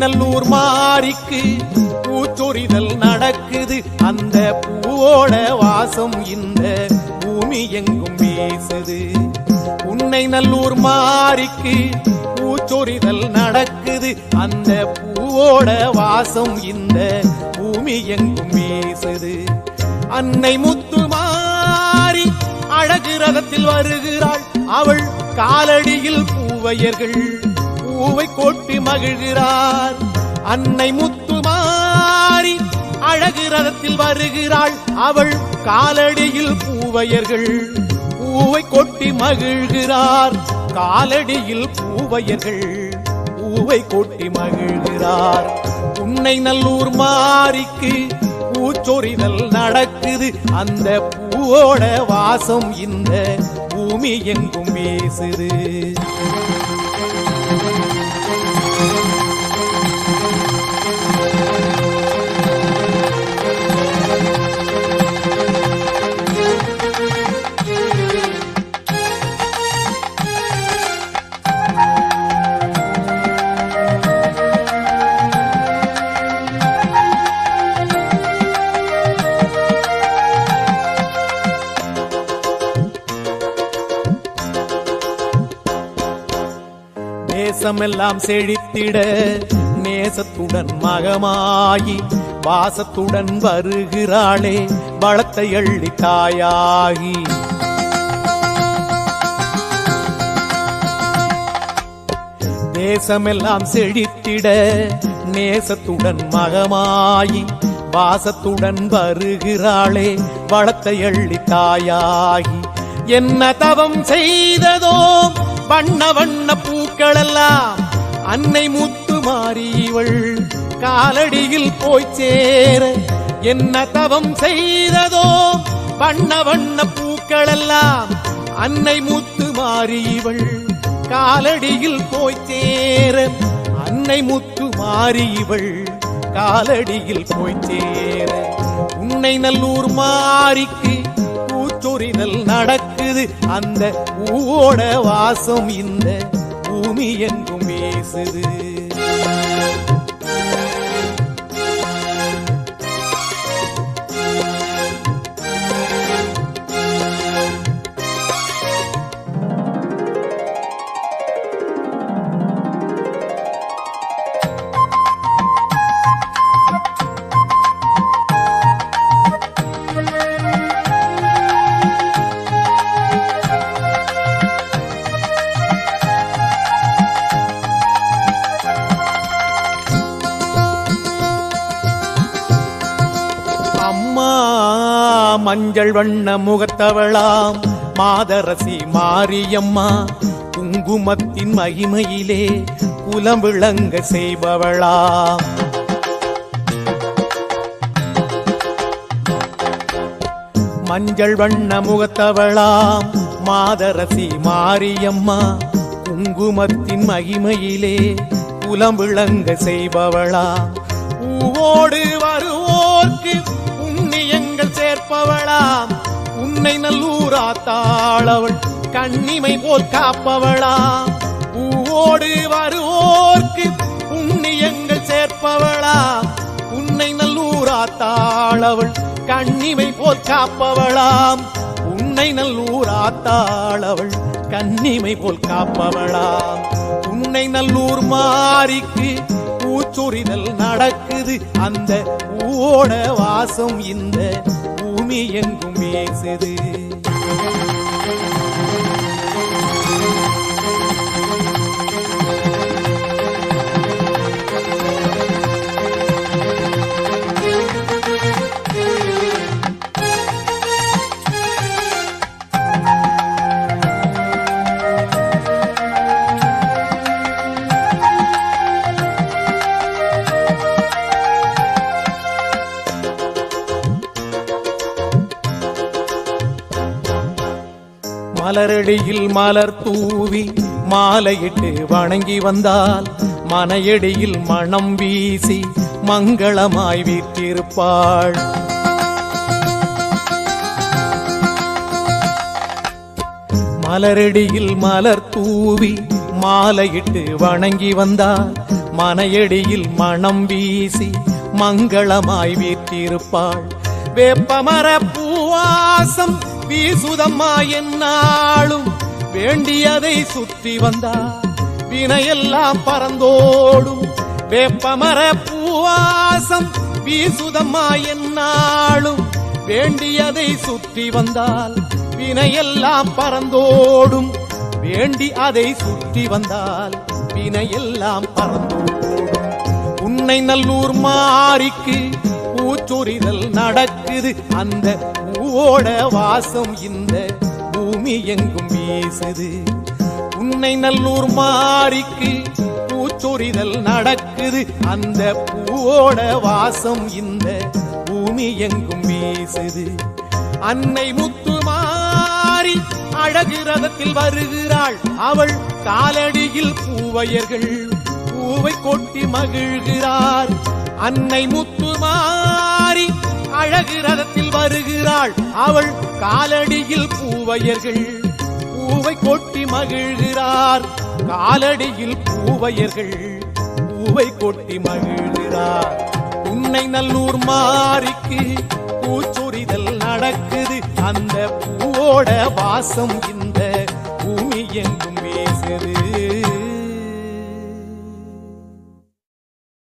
நல்லூர் மாரிக்கு பூச்சொரிதல் நடக்குது. அந்த பூவோட வாசம் இந்த பூமி எங்கும் வீசுது. உன்னை நல்லூர் மாரிக்கு பூச்சொரிதல் நடக்குது. அந்த பூவோட வாசம் இந்த பூமி எங்கும் வீசுது. அன்னை முத்துமாரி அழகு ரதத்தில் வருகிறாள். அவள் காலடியில் பூவையர்கள் பூவை கொட்டி மகிழ்கிறார். அன்னை முத்துமாரி அழகு ரதத்தில் வருகிறாள். அவள் காலடியில் பூவையர்கள் பூவை கொட்டி மகிழ்கிறார். காலடியில் பூவையர்கள் பூவை கொட்டி மகிழ்கிறார். உன்னை நல்லூர் மாரிக்கு பூச்சொரிதல் நடக்குது. அந்த பூவோட வாசம் இந்த பூமி எங்கும் வீசுது. தேசமெல்லாம் செழித்திட நேசத்துடன் மகமாயி வாசத்துடன் வருகிறாளே வளத்தை அள்ளி தாயாகி. தேசமெல்லாம் செழித்திட நேசத்துடன் மகமாயி வாசத்துடன் வருகிறாளே வளத்தை அள்ளி தாயாகி. என்ன தவம் செய்ததோ வண்ண வண்ண பூக்களெல்லாம் அன்னை முத்துமாரி இவள் காலடியில் போய் சேர. என்ன தவம் செய்ததோ வண்ண வண்ண பூக்களெல்லாம் அன்னை முத்துமாரி இவள் காலடியில் போய் சேர. அன்னை முத்துமாரி இவள் காலடியில் போய் சேர. உன்னை நல்லூர் மாரிக்கு பூச்சொரிதல் நடக்குது. அந்த பூவோட வாசம் இந்த பூமி எங்கும் வீசுது. அம்மா மஞ்சள் வண்ண முகத்தவளாம் மாதரசி மாரியம்மா குங்குமத்தின் மகிமையிலே குலம் விளங்க செய்பவளாம். மஞ்சள் வண்ண முகத்தவளாம் மாதரசி மாரியம்மா குங்குமத்தின் மகிமையிலே குலம் விளங்க செய்பவளாம். பூவோடு வருவோர்க்கு புண்ணியங்கள் சேர்ப்பவளாம். உன்னை நல்லூராத்தாளவள் கண்ணிமை போல் காப்பவளாம். பூவோடு வருவோர்க்கு புண்ணியங்கள் சேர்ப்பவளாம். உன்னை நல்லூராத்தாளவள் கண்ணிமை போல் காப்பவளாம். உன்னை நல்லூராத்தாளவள் கண்ணிமை போல் காப்பவளாம். உன்னை நல்லூர் மாரிக்கு பூச்சொரிதல் நடக்குது. அந்த பூவோட வாசம் இந்த பூமி எங்கும் வீசுது. மலரடியில் மலர் தூவி மாலையிட்டு வணங்கி வந்தால் மனையடியில் மணம் வீசி மங்களமாய் வீற்றிருப்பாள். மலரடியில் மலர் தூவி மாலையிட்டு வணங்கி வந்தால் மனையடியில் மனம் வீசி மங்களமாய் வீற்றிருப்பாள். வேப்பமர பூவாசம் வீசுதம்மா என்னாலும் வேண்டியதை சுற்றி வந்தால் வினையெல்லாம் பறந்தோடும். வேப்பமர பூவாசம் வீசுதம்மா என்னாலும் வேண்டியதை சுற்றி வந்தால் வினையெல்லாம் பறந்தோடும். வேண்டி அதை சுற்றி வந்தால் வினையெல்லாம் பறந்தோடும். உன்னை நல்லூர் மாரிக்கு பூச்சொரிதல் நடக்குது. அந்த பூவோட வாசம் இந்த பூமி எங்கும் வீசுது. உன்னை நல்லூர் மாரிக்கு பூச்சொரிதல் நடக்குது. அந்த பூவோட வாசம் இந்த பூமி எங்கும் வீசுது. அன்னை முத்துமாரி அழகு ரதத்தில் வருகிறாள். அவள் காலடியில் பூவையர்கள் பூவை கொட்டி மகிழ்கிறார். அன்னை முத்துமாரி அழகு ரதத்தில் வருகிறாள். அவள் காலடியில் பூவையர்கள் பூவை கொட்டி மகிழ்கிறார். காலடியில் பூவையர்கள் பூவை கொட்டி மகிழ்கிறார். உன்னை நல்லூர் மாரிக்கு பூச்சொரிதல் நடக்குது. அந்த பூவோட வாசம் இந்த பூமி எங்கும்